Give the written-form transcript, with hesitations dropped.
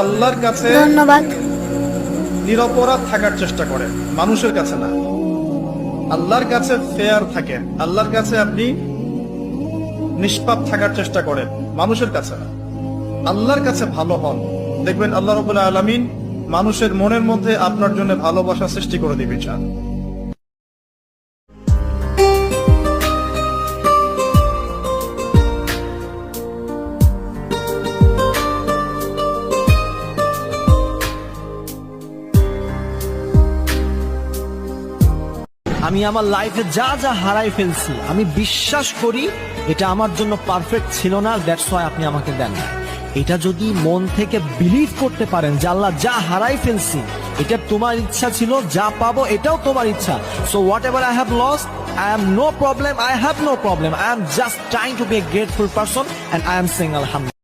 আল্লাহর কাছে ধন্যবাদ। নিরপরাধ থাকার চেষ্টা করেন, মানুষের কাছে না। আল্লাহর কাছে ফেয়ার থাকেন, আল্লাহর কাছে আপনি নিষ্পাপ থাকার চেষ্টা করেন, মানুষের কাছে না। আল্লাহর কাছে ভালো হন, দেখবেন আল্লাহ রাব্বুল আলামিন মানুষের মনের মধ্যে আপনার জন্য ভালোবাসা সৃষ্টি করে দিবে চান। আমি আমার লাইফে যা যা হারাই ফেলছি, আমি বিশ্বাস করি এটা আমার জন্য পারফেক্ট ছিল না, দ্যাটস ওয়াই আপনি আমাকে দেন না। এটা যদি মন থেকে বিলিভ করতে পারেন যে আল্লাহ যা হারাই ফেলছি এটা তোমার ইচ্ছা ছিল, যা পাবো এটাও তোমার ইচ্ছা, so what ever I have lost, I am no problem, I have no problem, I am just trying to be a grateful person and I am saying alhamdulillah.